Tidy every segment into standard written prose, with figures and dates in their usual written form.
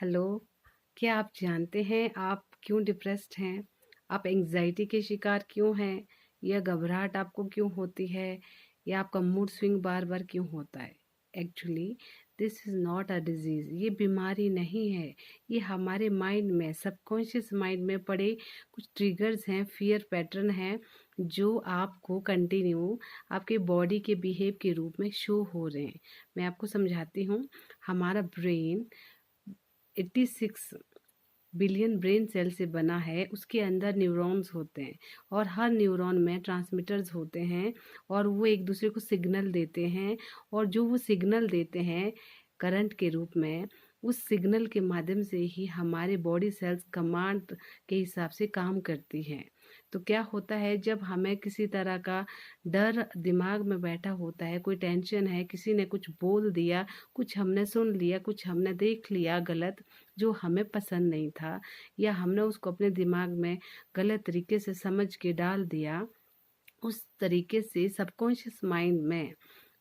Hello, क्या आप जानते हैं आप क्यों डिप्रेस्ड हैं? आप एंग्ज़ायटी के शिकार क्यों हैं? या घबराहट आपको क्यों होती है? या आपका मूड स्विंग बार-बार क्यों होता है? Actually this is not a disease. ये बीमारी नहीं है। ये हमारे माइंड में, सबकॉन्शियस माइंड में पड़े कुछ ट्रिगर्स हैं, फ़ियर पैटर्न हैं, जो आपको कंटिन्यू आपके बॉडी के बिहेव के रूप में शो हो रहे हैं। मैं आपको समझाती हूँ। हमारा ब्रेन 86 बिलियन ब्रेन सेल से बना है। उसके अंदर न्यूरॉन्स होते हैं और हर न्यूरॉन में ट्रांसमीटर्स होते हैं और वो एक दूसरे को सिग्नल देते हैं, और जो वो सिग्नल देते हैं करंट के रूप में, उस सिग्नल के माध्यम से ही हमारे बॉडी सेल्स कमांड के हिसाब से काम करती हैं। तो क्या होता है, जब हमें किसी तरह का डर दिमाग में बैठा होता है, कोई टेंशन है, किसी ने कुछ बोल दिया, कुछ हमने सुन लिया, कुछ हमने देख लिया गलत जो हमें पसंद नहीं था, या हमने उसको अपने दिमाग में गलत तरीके से समझ के डाल दिया, उस तरीके से सबकॉन्शियस माइंड में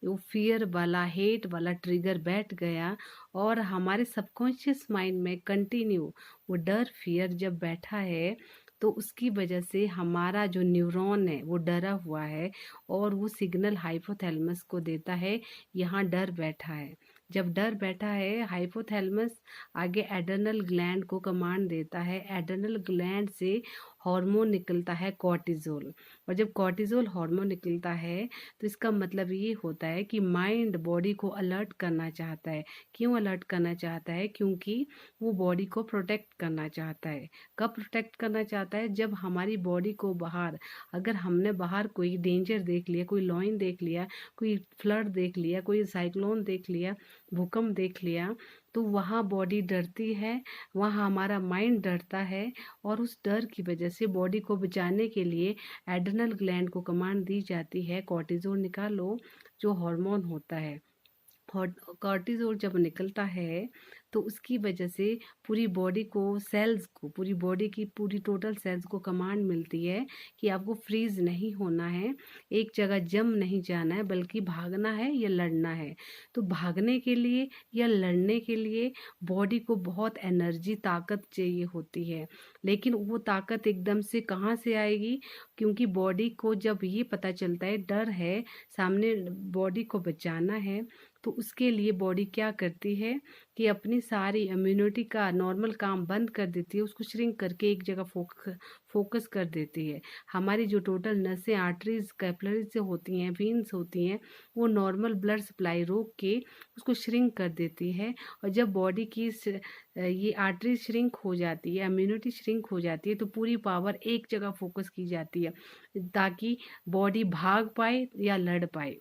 वो फियर वाला, हेट वाला ट्रिगर बैठ गया, और हमारे सबकॉन्शियस माइंड में कंटिन्यू वो डर फियर जब बैठा है, तो उसकी वजह से हमारा जो न्यूरॉन है वो डरा हुआ है, और वो सिग्नल हाइपोथैलेमस को देता है, यहाँ डर बैठा है। जब डर बैठा है, हाइपोथैलेमस आगे एड्रेनल ग्लैंड को कमांड देता है। एड्रेनल ग्लैंड से हार्मोन निकलता है कॉर्टिजोल, और जब कॉर्टिजोल हार्मोन निकलता है, तो इसका मतलब ये होता है कि माइंड बॉडी को अलर्ट करना चाहता है। क्यों अलर्ट करना चाहता है? क्योंकि वो बॉडी को प्रोटेक्ट करना चाहता है। कब प्रोटेक्ट करना चाहता है? जब हमारी बॉडी को बाहर, अगर हमने बाहर कोई डेंजर देख लिया, कोई लॉइन देख लिया, कोई फ्लड देख लिया, कोई साइक्लोन देख लिया, भूकंप देख लिया, तो वहाँ बॉडी डरती है, वहाँ हमारा माइंड डरता है, और उस डर की वजह से बॉडी को बचाने के लिए एड्रेनल ग्लैंड को कमांड दी जाती है, कॉर्टिजोल निकालो, जो हार्मोन होता है। कॉर्टिजोल जब निकलता है, तो उसकी वजह से पूरी बॉडी को, सेल्स को, पूरी बॉडी की पूरी टोटल सेल्स को कमांड मिलती है कि आपको फ्रीज नहीं होना है, एक जगह जम नहीं जाना है, बल्कि भागना है या लड़ना है। तो भागने के लिए या लड़ने के लिए बॉडी को बहुत एनर्जी, ताकत चाहिए होती है, लेकिन वो ताकत एकदम से कहाँ से आएगी? क्योंकि बॉडी को जब ये पता चलता है डर है, सामने बॉडी को बचाना है, तो उसके लिए बॉडी क्या करती है कि अपनी सारी इम्यूनिटी का नॉर्मल काम बंद कर देती है, उसको श्रिंक करके एक जगह फोकस कर देती है। हमारी जो टोटल नसें, आर्टरीज, कैपिलरीज से होती हैं, वेन्स होती हैं, वो नॉर्मल ब्लड सप्लाई रोक के उसको श्रिंक कर देती है। और जब बॉडी की ये आर्टरी श्रिंक हो जाती है, इम्यूनिटी श्रिंक हो जाती है, तो पूरी पावर एक जगह फोकस की जाती है, ताकि बॉडी भाग पाए या लड़ पाए।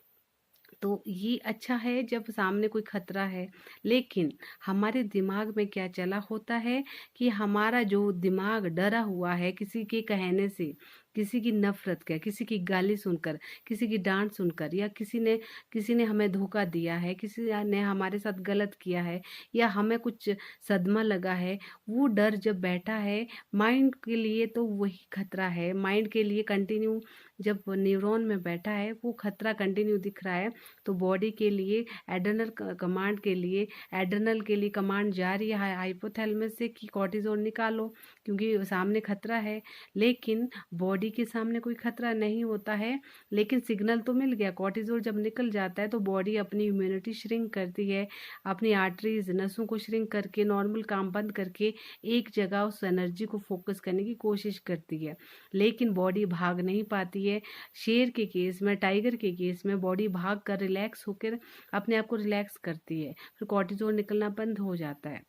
तो ये अच्छा है जब सामने कोई खतरा है। लेकिन हमारे दिमाग में क्या चला होता है कि हमारा जो दिमाग डरा हुआ है किसी के कहने से, किसी की नफरत का, किसी की गाली सुनकर, किसी की डांट सुनकर, या किसी ने हमें धोखा दिया है, किसी ने हमारे साथ गलत किया है, या हमें कुछ सदमा लगा है, वो डर जब बैठा है माइंड के लिए, तो वही खतरा है। माइंड के लिए कंटिन्यू जब न्यूरॉन में बैठा है, वो खतरा कंटिन्यू दिख रहा है, तो बॉडी के लिए एड्रेनल के लिए कमांड जा रही है हाइपोथैलेमस से कि कॉर्टिजोल निकालो, क्योंकि सामने खतरा है। लेकिन बॉडी के सामने कोई खतरा नहीं होता है, लेकिन सिग्नल तो मिल गया। कॉर्टिजोल जब निकल जाता है, तो बॉडी अपनी इम्यूनिटी श्रिंक करती है, अपनी आर्टरीज, नसों को श्रिंक करके, नॉर्मल काम बंद करके एक जगह उस एनर्जी को फोकस करने की कोशिश करती है। लेकिन बॉडी भाग नहीं पाती है। शेर के केस में, टाइगर के केस में बॉडी भाग कर रिलैक्स होकर अपने आप को रिलैक्स करती है, फिर कॉर्टिजोल निकलना बंद हो जाता है।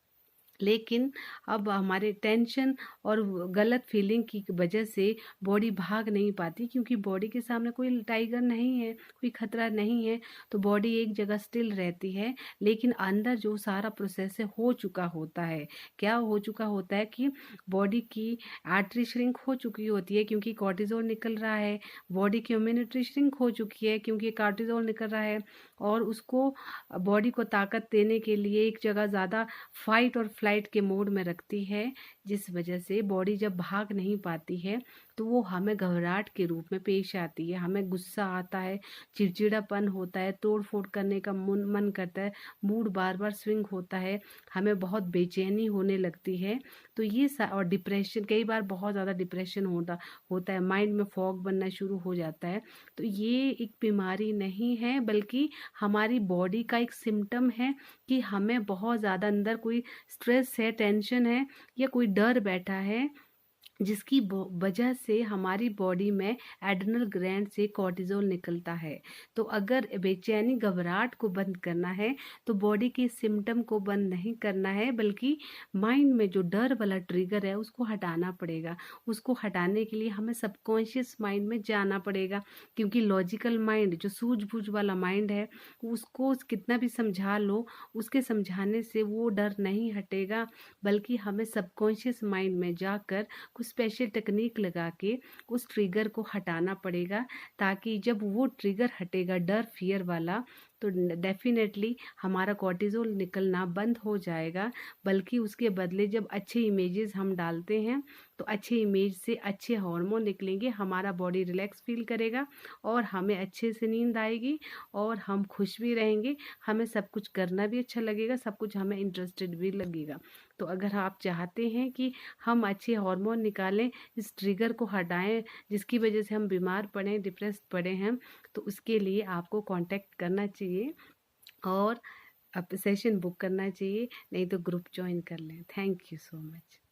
लेकिन अब हमारे टेंशन और गलत फीलिंग की वजह से बॉडी भाग नहीं पाती, क्योंकि बॉडी के सामने कोई टाइगर नहीं है, कोई खतरा नहीं है, तो बॉडी एक जगह स्टिल रहती है। लेकिन अंदर जो सारा प्रोसेस है हो चुका होता है। क्या हो चुका होता है कि बॉडी की आर्टरी श्रिंक हो चुकी होती है, क्योंकि कॉर्टिजोल निकल रहा है। बॉडी की इम्यूनिटी श्रिंक हो चुकी है, क्योंकि कॉर्टिजोल निकल रहा है, और उसको बॉडी को ताकत देने के लिए एक जगह ज़्यादा फाइट और फ्लाइट के मोड में रखती है, जिस वजह से बॉडी जब भाग नहीं पाती है, तो वो हमें घबराहट के रूप में पेश आती है। हमें गुस्सा आता है, चिड़चिड़ापन होता है, तोड़-फोड़ करने का मन करता है, मूड बार-बार स्विंग होता है, हमें बहुत बेचैनी होने लगती है। तो ये और डिप्रेशन, कई बार बहुत ज़्यादा डिप्रेशन होता होता है, माइंड में फॉग बनना शुरू हो जाता है। तो ये एक बीमारी नहीं है, बल्कि हमारी बॉडी का एक सिम्पटम है कि हमें बहुत ज़्यादा अंदर कोई स्ट्रेस है, टेंशन है या कोई डर बैठा है, जिसकी वजह से हमारी बॉडी में एड्रिनल ग्लैंड से कॉर्टिसोल निकलता है। तो अगर बेचैनी, घबराहट को बंद करना है, तो बॉडी के सिम्पटम को बंद नहीं करना है, बल्कि माइंड में जो डर वाला ट्रिगर है उसको हटाना पड़ेगा। उसको हटाने के लिए हमें सबकॉन्शियस माइंड में जाना पड़ेगा, क्योंकि लॉजिकल माइंड, जो सूझबूझ वाला माइंड है, उसको कितना भी समझा लो, उसके समझाने से वो डर नहीं हटेगा, बल्कि हमें सबकॉन्शियस माइंड में जाकर कुछ स्पेशल टेक्निक लगा के उस ट्रिगर को हटाना पड़ेगा, ताकि जब वो ट्रिगर हटेगा, डर, फियर वाला, तो डेफिनेटली हमारा कॉर्टिसोल निकलना बंद हो जाएगा। बल्कि उसके बदले जब अच्छे इमेजेस हम डालते हैं, तो अच्छे इमेज से अच्छे हार्मोन निकलेंगे, हमारा बॉडी रिलैक्स फील करेगा और हमें अच्छे से नींद आएगी और हम खुश भी रहेंगे। हमें सब कुछ करना भी अच्छा लगेगा, सब कुछ हमें इंटरेस्टेड भी लगेगा। तो अगर आप चाहते हैं कि हम अच्छे हार्मोन निकालें, इस ट्रिगर को हटाएं जिसकी वजह से हम बीमार पड़े, डिप्रेस्ड पड़े हैं, तो उसके लिए आपको कांटेक्ट करना चाहिए और सेशन बुक करना चाहिए, नहीं तो ग्रुप ज्वाइन कर लें। Thank you so much.